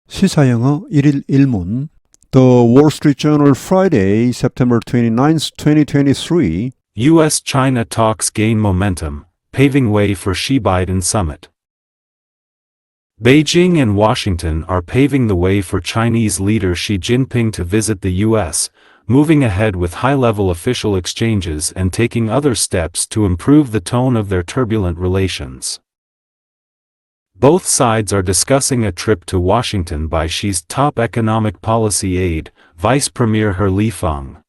시사영어 1일 1문 The Wall Street Journal Friday, September 29, 2023 U.S.-China talks gain momentum, paving way for Xi-Biden summit. Beijing and Washington are paving the way for Chinese leader Xi Jinping to visit the U.S., moving ahead with high-level official exchanges and taking other steps to improve the tone of their turbulent relations. Both sides are discussing a trip to Washington by Xi's top economic policy aide, Vice Premier He Lifeng.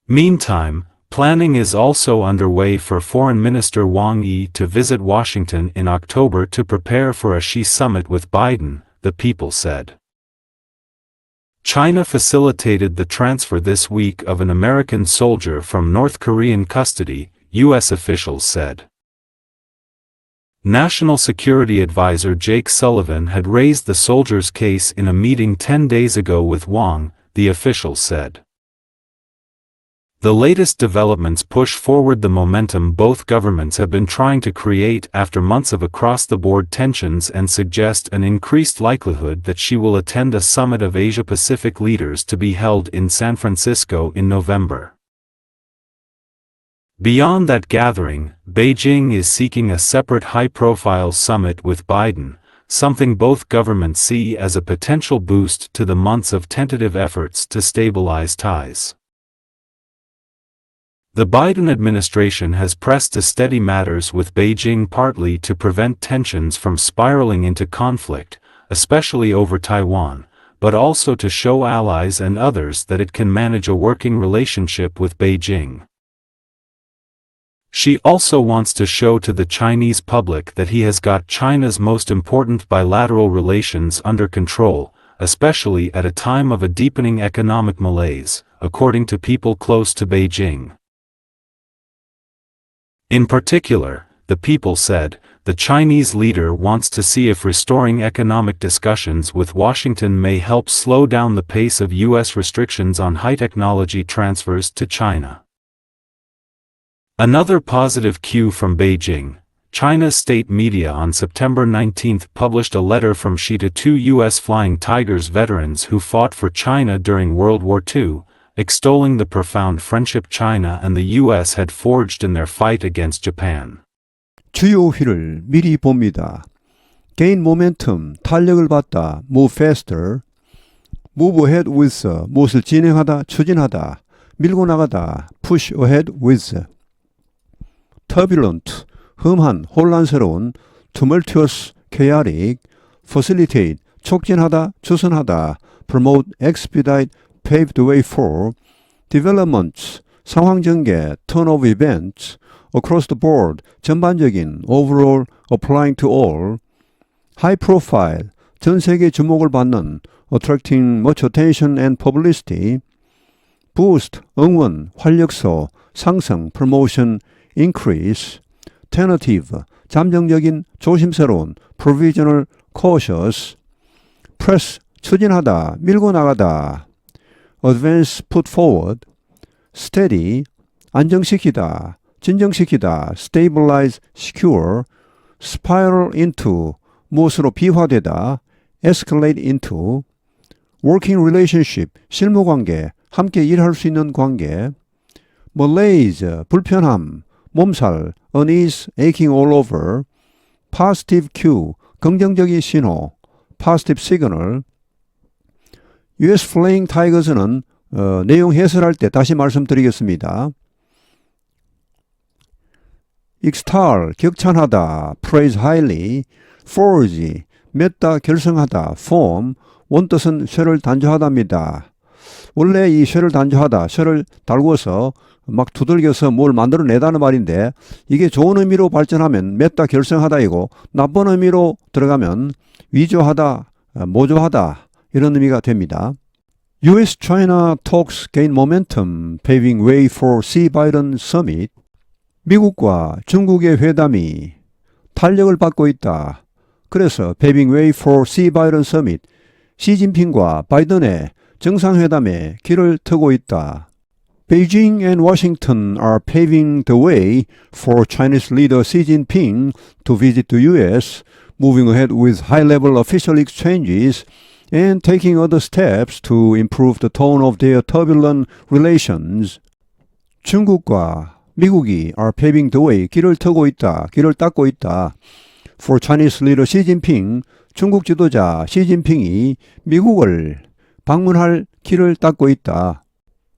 Meantime, planning is also underway for Foreign Minister Wang Yi to visit Washington in October to prepare for a Xi summit with Biden, the People said. China facilitated the transfer this week of an American soldier from North Korean custody, U.S. officials said. National Security Advisor Jake Sullivan had raised the soldier's case in a meeting 10 days ago with Wang, the officials said. The latest developments push forward the momentum both governments have been trying to create after months of across-the-board tensions and suggest an increased likelihood that Xi will attend a summit of Asia-Pacific leaders to be held in San Francisco in November. Beyond that gathering, Beijing is seeking a separate high-profile summit with Biden, something both governments see as a potential boost to the months of tentative efforts to stabilize ties. The Biden administration has pressed to steady matters with Beijing partly to prevent tensions from spiraling into conflict, especially over Taiwan, but also to show allies and others that it can manage a working relationship with Beijing. Xi also wants to show to the Chinese public that he has got China's most important bilateral relations under control, especially at a time of a deepening economic malaise, according to people close to Beijing. In particular, the People said, the Chinese leader wants to see if restoring economic discussions with Washington may help slow down the pace of U.S. restrictions on high-technology transfers to China. Another positive cue from Beijing, China's state media on September 19 published a letter from Xi to two U.S. Flying Tigers veterans who fought for China during World War II, extolling the profound friendship China and the U.S. had forged in their fight against Japan. 주요 휘를 미리 봅니다. Gain momentum, 탄력을 받다, move faster, move ahead with, 무엇을 진행하다, 추진하다, 밀고 나가다, push ahead with. turbulent, 험한, 혼란스러운, tumultuous, chaotic, facilitate, 촉진하다, 추선하다, promote, expedite, pave the way for, developments, 상황 전개, turn of events, across the board, 전반적인, overall, applying to all, high profile, 전 세계 주목을 받는, attracting much attention and publicity, boost, 응원, 활력소, 상승, promotion, increase, tentative, 잠정적인, 조심스러운, provisional, cautious, press, 추진하다, 밀고 나가다, advance, put forward, steady, 안정시키다, 진정시키다, stabilize, secure, spiral into, 무엇으로 비화되다, escalate into, working relationship, 실무관계, 함께 일할 수 있는 관계, malaise, 불편함, 몸살, unease, aching all over, positive cue, 긍정적인 신호, positive signal. US Flying Tigers는 내용 해설할 때 다시 말씀드리겠습니다. extol, 격찬하다, praise highly, forge, 맺다, 결성하다, form, 원뜻은 쇠를 단조하다입니다. 원래 이 쇠를 단조하다, 쇠를 달궈서 막 두들겨서 뭘 만들어내다는 말인데 이게 좋은 의미로 발전하면 맺다, 결성하다이고 나쁜 의미로 들어가면 위조하다, 모조하다 이런 의미가 됩니다. US-China talks gain momentum, paving way for Xi-Biden summit. 미국과 중국의 회담이 탄력을 받고 있다. 그래서 paving way for Xi-Biden summit, 시진핑과 바이든의 정상회담에 길을 트고 있다. Beijing and Washington are paving the way for Chinese leader Xi Jinping to visit the U.S., moving ahead with high-level official exchanges and taking other steps to improve the tone of their turbulent relations. 중국과 미국이 are paving the way, 길을 트고 있다, 길을 닦고 있다. For Chinese leader Xi Jinping, 중국 지도자 시진핑이 미국을 방문할 길을 닦고 있다.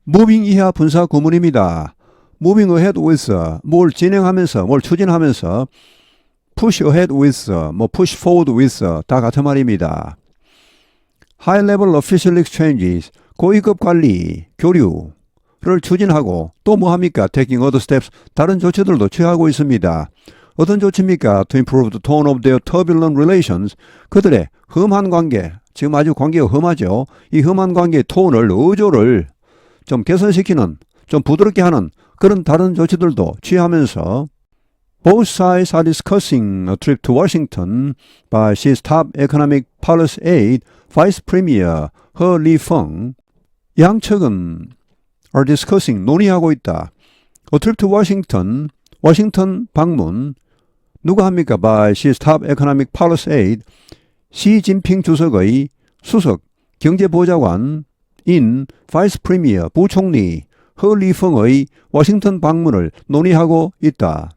Moving 이하 분사 구문입니다. Moving ahead with, 뭘 진행하면서, 뭘 추진하면서, push ahead with, push forward with, 다 같은 말입니다. High level official exchanges, 고위급 관리, 교류를 추진하고 또 뭐 합니까? Taking other steps, 다른 조치들도 취하고 있습니다. 어떤 조치입니까? To improve the tone of their turbulent relations, 그들의 험한 관계, 지금 아주 관계가 험하죠. 이 험한 관계의 톤을, 어조를 좀 개선시키는, 좀 부드럽게 하는 그런 다른 조치들도 취하면서 Both sides are discussing a trip to Washington by Xi's top economic policy aide, Vice Premier He Lifeng. 양측은 are discussing, 논의하고 있다. A trip to Washington, 워싱턴 방문. 누가 합니까? By Xi's top economic policy aide, 시진핑 주석의 수석 경제보좌관인 Vice Premier 부총리 He Lifeng의 워싱턴 방문을 논의하고 있다.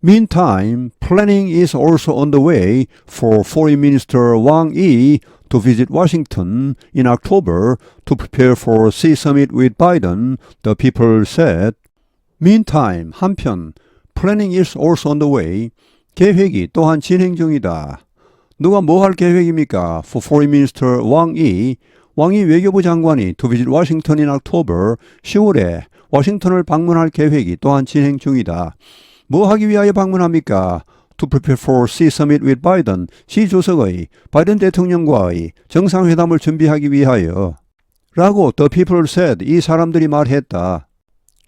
Meantime, planning is also underway for Foreign Minister Wang Yi to visit Washington in October to prepare for Xi summit with Biden, the people said. Meantime, 한편, planning is also underway. 계획이 또한 진행 중이다. 누가 뭐 할 계획입니까? For Foreign Minister Wang Yi, 왕이 외교부 장관이 to visit Washington in October, 10월에 워싱턴을 방문할 계획이 또한 진행 중이다. 뭐 하기 위하여 방문합니까? To prepare for Xi summit with Biden, 시 주석의 바이든 대통령과의 정상회담을 준비하기 위하여 라고 the people said, 이 사람들이 말했다.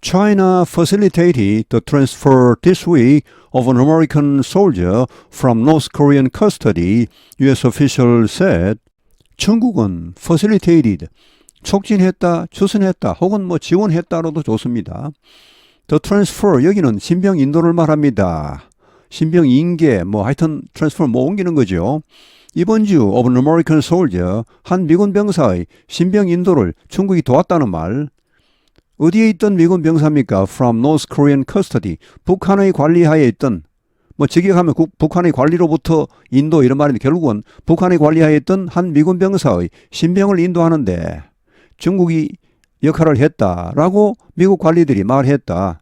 China facilitated the transfer this week of an American soldier from North Korean custody, U.S. official said. 중국은 facilitated, 촉진했다, 추진했다, 혹은 지원했다로도 좋습니다. The transfer, 여기는 신병 인도를 말합니다. 신병 인계, 하여튼 transfer 옮기는 거죠. 이번 주 of an American soldier, 한 미군 병사의 신병 인도를 중국이 도왔다는 말. 어디에 있던 미군 병사입니까? From North Korean custody, 북한의 관리하에 있던, 직역하면 북한의 관리로부터 인도 이런 말인데 결국은 북한의 관리하에 있던 한 미군 병사의 신병을 인도하는데 중국이 역할을 했다라고 미국 관리들이 말했다.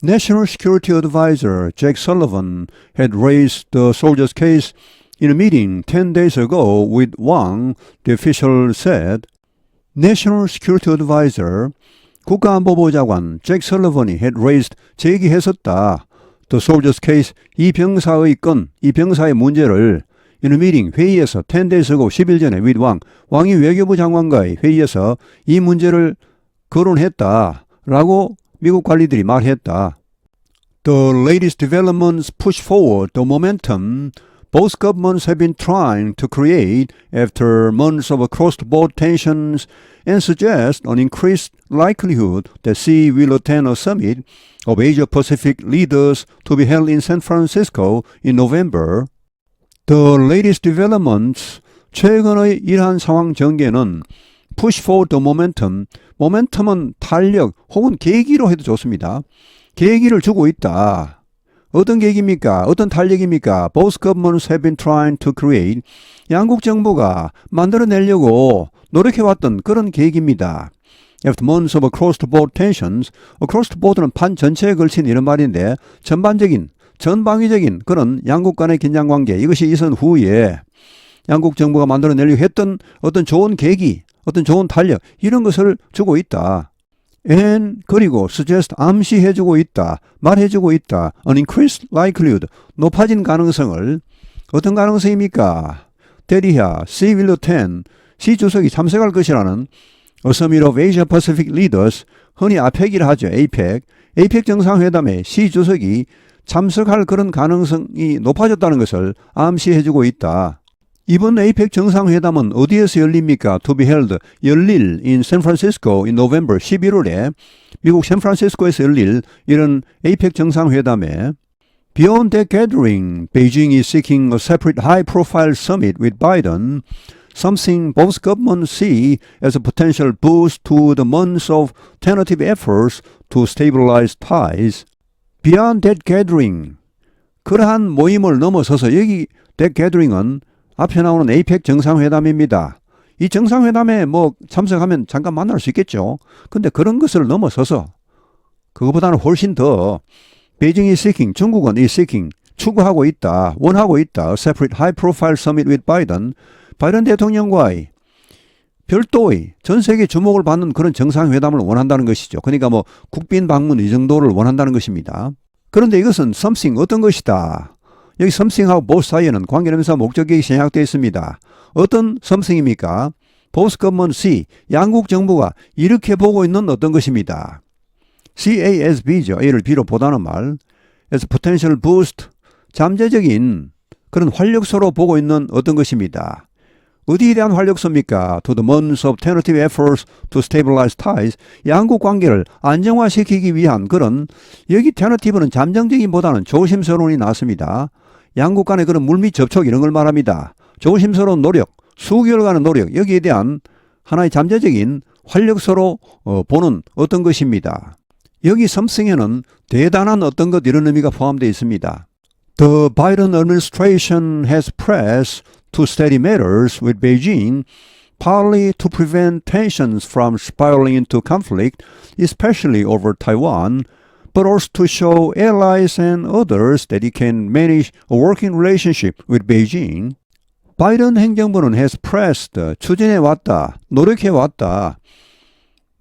National Security Advisor Jake Sullivan had raised the soldier's case in a meeting 10 days ago with Wang, the official said. National Security Advisor, 국가안보보좌관 잭 설러번이 had raised, 제기했었다. The soldier's case, 이 병사의 건, 이 병사의 문제를 in a meeting, 회의에서 10 days ago, 10일 전에 with Wang, 왕이 외교부 장관과의 회의에서 이 문제를 거론했다라고 미국 관리들이 말했다. The latest developments push forward the momentum both governments have been trying to create after months of across-the-board tensions and suggest an increased likelihood that Xi will attend a summit of Asia-Pacific leaders to be held in San Francisco in November. The latest developments, 최근의 이러한 상황 전개는 push forward the momentum, momentum은 탄력 혹은 계기로 해도 좋습니다. 계기를 주고 있다. 어떤 계기입니까? 어떤 탄력입니까? Both governments have been trying to create, 양국 정부가 만들어내려고 노력해왔던 그런 계기입니다. After months of across-the-board tensions, across-the-board는 판 전체에 걸친 이런 말인데 전반적인, 전방위적인 그런 양국 간의 긴장관계, 이것이 있은 후에 양국 정부가 만들어내려고 했던 어떤 좋은 계기, 어떤 좋은 탄력, 이런 것을 주고 있다. And, 그리고 suggest, 암시해주고 있다, 말해주고 있다. An increased likelihood, 높아진 가능성을, 어떤 가능성입니까? 대리하, Xi will attend, 시 주석이 참석할 것이라는 A summit of Asia-Pacific leaders, 흔히 아펙이라 하죠. APEC 정상회담에 시 주석이 참석할 그런 가능성이 높아졌다는 것을 암시해주고 있다. 이번 APEC 정상회담은 어디에서 열립니까? To be held, 열릴 in San Francisco in November, 11월에 미국 샌프란시스코에서 열릴 이런 APEC 정상회담에 Beyond that gathering, Beijing is seeking a separate high-profile summit with Biden, something both governments see as a potential boost to the months of tentative efforts to stabilize ties. Beyond that gathering, 그러한 모임을 넘어서서 여기 that gathering은 앞에 나오는 APEC 정상회담입니다. 이 정상회담에 뭐 참석하면 잠깐 만날 수 있겠죠. 근데 그런 것을 넘어서서 그거보다는 훨씬 더 베이징이 seeking, 중국은 이 seeking, 추구하고 있다, 원하고 있다. A separate high-profile summit with Biden. 바이든 대통령과의 별도의 전 세계 주목을 받는 그런 정상회담을 원한다는 것이죠. 그러니까 뭐 국빈 방문 이 정도를 원한다는 것입니다. 그런데 이것은 something 어떤 것이다. 여기 something하고 both 사이에는 관계대명사 목적격이 생략되어 있습니다. 어떤 something입니까? Both government see, 양국 정부가 이렇게 보고 있는 어떤 것입니다. CASB죠. A를 B로 보다는 말. as potential boost, 잠재적인 그런 활력소로 보고 있는 어떤 것입니다. 어디에 대한 활력소입니까? To the months of tentative efforts to stabilize ties. 양국 관계를 안정화시키기 위한 그런, 여기 tentative는 잠정적인보다는 조심스러운이 나왔습니다. 양국 간의 그런 물밑 접촉 이런 걸 말합니다. 조심스러운 노력, 수개월간의 노력, 여기에 대한 하나의 잠재적인 활력소로 보는 어떤 것입니다. 여기 something에는 대단한 어떤 것 이런 의미가 포함되어 있습니다. The Biden administration has pressed to steady matters with Beijing, partly to prevent tensions from spiraling into conflict, especially over Taiwan, but also to show allies and others that it can manage a working relationship with Beijing. 바이든 행정부는 has pressed, 추진해 왔다, 노력해 왔다.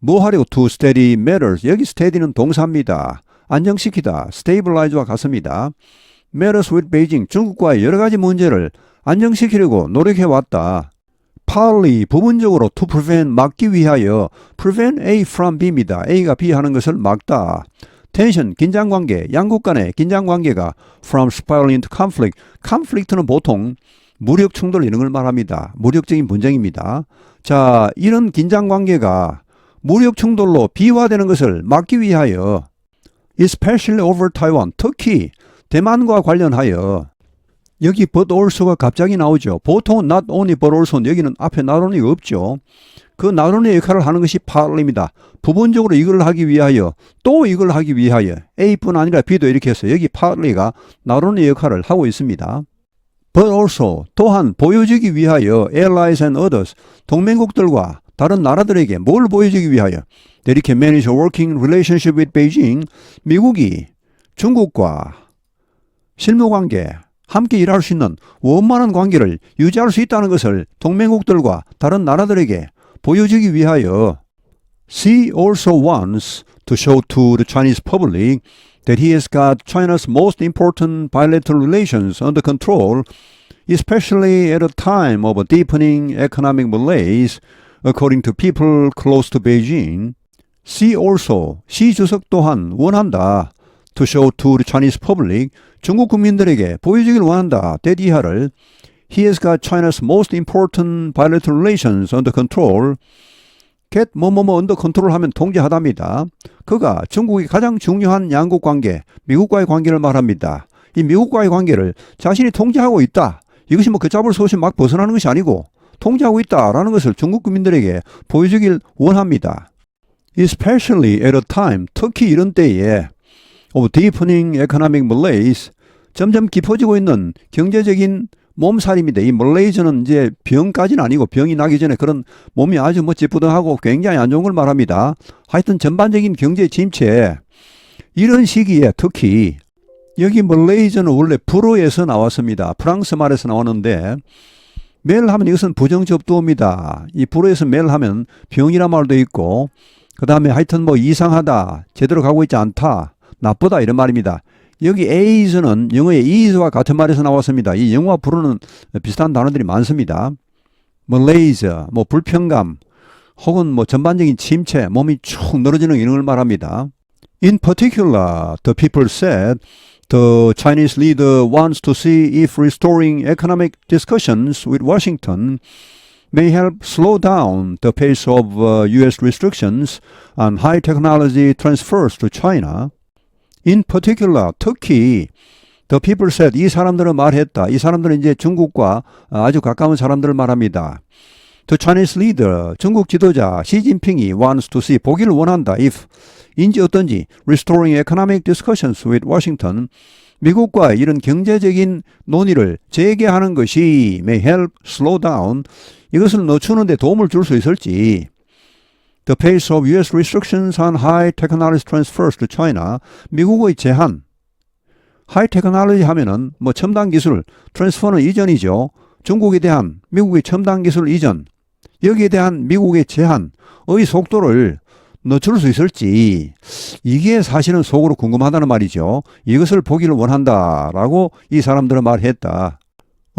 뭐 하려고? To steady matters. 여기 steady는 동사입니다. 안정시키다. stabilize와 같습니다. matters with Beijing. 중국과의 여러 가지 문제를 안정시키려고 노력해 왔다. partly, 부분적으로 to prevent, 막기 위하여. prevent A from B입니다. A가 B 하는 것을 막다. tension, 긴장관계. 양국 간의 긴장관계가 from spiraling into conflict. conflict는 보통 무력 충돌 이런 걸 말합니다. 무력적인 분쟁입니다. 자, 이런 긴장관계가 무력 충돌로 비화되는 것을 막기 위하여 especially over Taiwan, 특히 대만과 관련하여 여기 but also가 갑자기 나오죠. 보통은 not only but also 여기는 앞에 not only가 없죠. 그 not only 역할을 하는 것이 partly입니다. 부분적으로 이걸 하기 위하여 또 이걸 하기 위하여 A뿐 아니라 B도 이렇게 해서 여기 partly가 not only 역할을 하고 있습니다. But also 또한 보여주기 위하여 allies and others 동맹국들과 다른 나라들에게 뭘 보여주기 위하여 that it can manage a working relationship with Beijing. 미국이 중국과 실무관계 함께 일할 수 있는 원만한 관계를 유지할 수 있다는 것을 동맹국들과 다른 나라들에게 보여주기 위하여 Xi also wants to show to the Chinese public that he has got China's most important bilateral relations under control, especially at a time of a deepening economic malaise, according to people close to Beijing. Xi also, Xi 주석 또한 원한다. To show to the Chinese public, 중국 국민들에게 보여주길 원한다. that 이하를 He has got China's most important bilateral relations under control. get 뭐뭐뭐 under control 하면 통제하답니다. 그가 중국의 가장 중요한 양국 관계, 미국과의 관계를 말합니다. 이 미국과의 관계를 자신이 통제하고 있다. 이것이 뭐 걷잡을 수 없이 막 벗어나는 것이 아니고 통제하고 있다라는 것을 중국 국민들에게 보여주길 원합니다. Especially at a time, 특히 이런 때에 of deepening economic malaise, 점점 깊어지고 있는 경제적인 몸살입니다. 이 malais는 이제 병까지는 아니고 병이 나기 전에 그런 몸이 아주 뭐 찌뿌둥하고 굉장히 안 좋은 걸 말합니다. 하여튼 전반적인 경제 침체, 이런 시기에 특히 여기 malaise는 원래 불어에서 나왔습니다. 프랑스 말에서 나왔는데 멜 하면 이것은 부정접두어입니다. 이 불어에서 멜 하면 병이란 말도 있고 그 다음에 하여튼 뭐 이상하다, 제대로 가고 있지 않다, 나쁘다 이런 말입니다. 여기 A에서는 영어의 is와 같은 말에서 나왔습니다. 이 영어와 불어는 비슷한 단어들이 많습니다. malaise, 뭐 불편감, 혹은 뭐 전반적인 침체, 몸이 축 늘어지는 이런 걸 말합니다. In particular, the people said the Chinese leader wants to see if restoring economic discussions with Washington may help slow down the pace of U.S. restrictions on high technology transfers to China. In particular, 특히 The people said, 이 사람들은 말했다. 이 사람들은 이제 중국과 아주 가까운 사람들을 말합니다. The Chinese leader, 중국 지도자 시진핑이 wants to see, 보기를 원한다. if, 인지 어떤지, restoring economic discussions with Washington, 미국과 이런 경제적인 논의를 재개하는 것이 may help slow down, 이것을 늦추는 데 도움을 줄 수 있을지. The pace of U.S. restrictions on high technology transfers to China, 미국의 제한, 하이 테크놀로지 하면은 뭐 첨단 기술, 트랜스퍼는 이전이죠. 중국에 대한 미국의 첨단 기술 이전, 여기에 대한 미국의 제한의 속도를 늦출 수 있을지, 이게 사실은 속으로 궁금하다는 말이죠. 이것을 보기를 원한다라고 이 사람들은 말했다.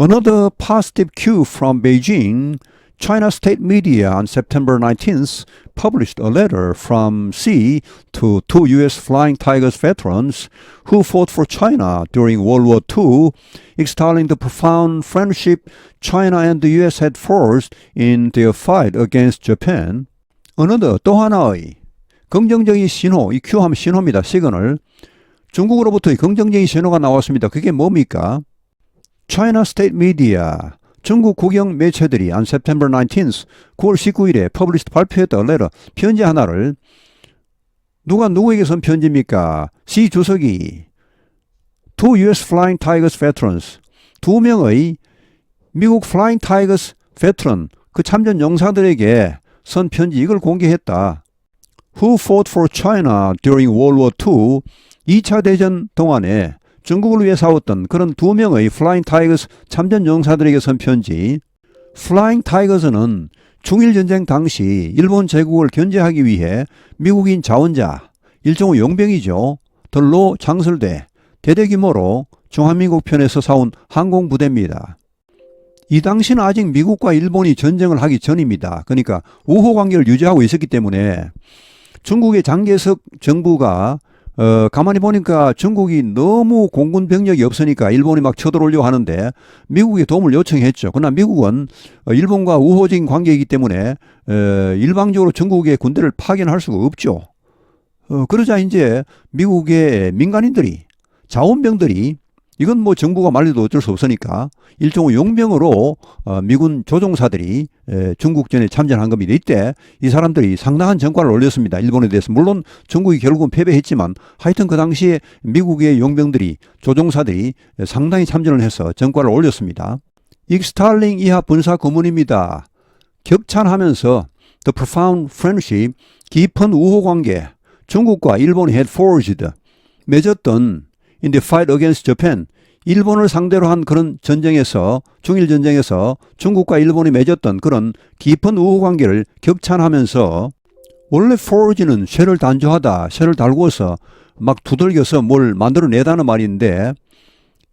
Another positive cue from Beijing, China state media on September 19th published a letter from Xi to two U.S. Flying Tigers veterans who fought for China during World War II, extolling the profound friendship China and the U.S. had forged in their fight against Japan. Another, 또 하나의 긍정적인 신호, 이 큐하면 신호입니다. 시그널. 중국으로부터의 긍정적인 신호가 나왔습니다. 그게 뭡니까? China state media, 중국 국영 매체들이 on September 19th, 9월 19일에 published, 발표했다 letter, 편지 하나를, 누가 누구에게 쓴 편지입니까? 시 주석이 two U.S. Flying Tigers veterans, 두 명의 미국 Flying Tigers veteran, 그 참전 용사들에게 쓴 편지, 이걸 공개했다. Who fought for China during World War II, 2차 대전 동안에 중국을 위해 싸웠던 그런 두 명의 Flying Tigers 참전 용사들에게 쓴 편지. Flying Tigers는 중일전쟁 당시 일본 제국을 견제하기 위해 미국인 자원자, 일종의 용병이죠. 들로 장설대, 대대규모로 중화민국 편에서 싸운 항공부대입니다. 이 당시는 아직 미국과 일본이 전쟁을 하기 전입니다. 그러니까 우호관계를 유지하고 있었기 때문에 중국의 장개석 정부가 가만히 보니까 중국이 너무 공군 병력이 없으니까 일본이 막 쳐들어오려고 하는데 미국에 도움을 요청했죠. 그러나 미국은 일본과 우호적인 관계이기 때문에 일방적으로 중국의 군대를 파견할 수가 없죠. 그러자 이제 미국의 민간인들이, 자원병들이, 이건 뭐 정부가 말려도 어쩔 수 없으니까 일종의 용병으로 미군 조종사들이 중국전에 참전한 겁니다. 이때 이 사람들이 상당한 전과를 올렸습니다. 일본에 대해서. 물론 중국이 결국은 패배했지만 하여튼 그 당시에 미국의 용병들이, 조종사들이 상당히 참전을 해서 전과를 올렸습니다. 익스탈링 이하 분사 구문입니다. 격찬하면서 The profound friendship, 깊은 우호관계, 중국과 일본이 had forged, 맺었던 in the fight against Japan, 일본을 상대로 한 그런 전쟁에서, 중일전쟁에서 중국과 일본이 맺었던 그런 깊은 우호관계를 격찬하면서, 원래 forge는 쇠를 단조하다, 쇠를 달구어서 막 두들겨서 뭘 만들어내다는 말인데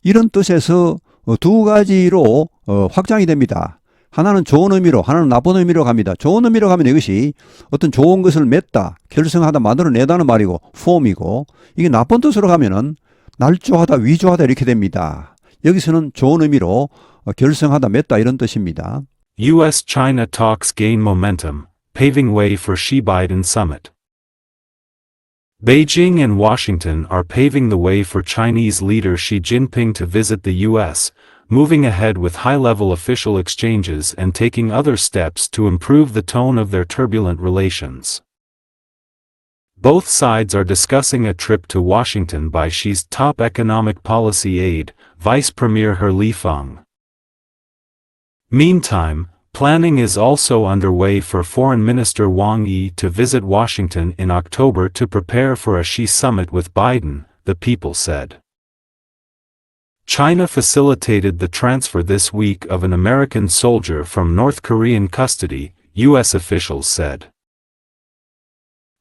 이런 뜻에서 두 가지로 확장이 됩니다. 하나는 좋은 의미로, 하나는 나쁜 의미로 갑니다. 좋은 의미로 가면 이것이 어떤 좋은 것을 맺다, 결성하다, 만들어내다는 말이고 폼이고, 이게 나쁜 뜻으로 가면은 날조하다, 위조하다 이렇게 됩니다. 여기서는 좋은 의미로 결성하다, 맺다 이런 뜻입니다. U.S.-China talks gain momentum, paving way for Xi-Biden summit. Beijing and Washington are paving the way for Chinese leader Xi Jinping to visit the U.S., moving ahead with high-level official exchanges and taking other steps to improve the tone of their turbulent relations. Both sides are discussing a trip to Washington by Xi's top economic policy aide, Vice Premier He Lifeng. Meantime, planning is also underway for Foreign Minister Wang Yi to visit Washington in October to prepare for a Xi summit with Biden, the People said. China facilitated the transfer this week of an American soldier from North Korean custody, U.S. officials said.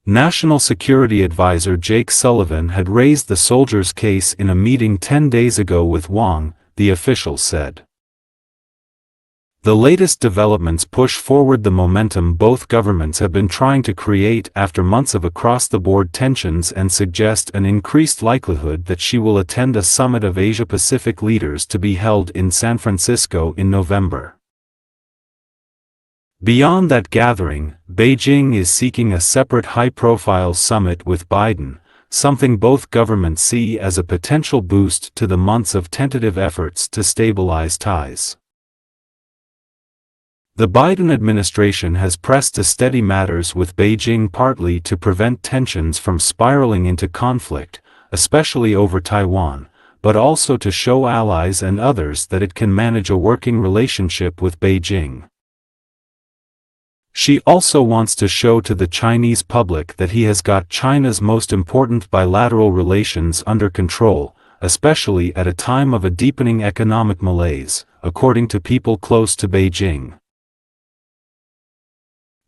National Security Advisor Jake Sullivan had raised the soldier's case in a meeting 10 days ago with Wang, the officials said. The latest developments push forward the momentum both governments have been trying to create after months of across-the-board tensions and suggest an increased likelihood that Xi will attend a summit of Asia-Pacific leaders to be held in San Francisco in November. Beyond that gathering, Beijing is seeking a separate high-profile summit with Biden, something both governments see as a potential boost to the months of tentative efforts to stabilize ties. The Biden administration has pressed to steady matters with Beijing partly to prevent tensions from spiraling into conflict, especially over Taiwan, but also to show allies and others that it can manage a working relationship with Beijing. Xi also wants to show to the Chinese public that he has got China's most important bilateral relations under control, especially at a time of a deepening economic malaise, according to people close to Beijing.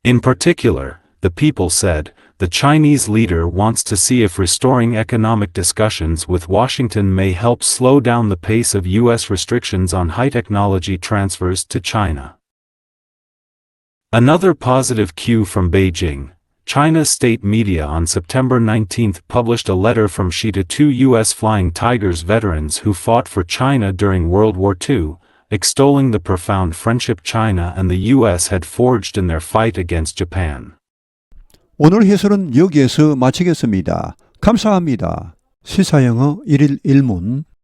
In particular, the People said, the Chinese leader wants to see if restoring economic discussions with Washington may help slow down the pace of U.S. restrictions on high-technology transfers to China. Another positive cue from Beijing, China's state media on September 19 published a letter from Xi to two U.S. Flying Tigers veterans who fought for China during World War II, extolling the profound friendship China and the U.S. had forged in their fight against Japan. 오늘 해설은 여기에서 마치겠습니다. 감사합니다. 시사영어 1일 1문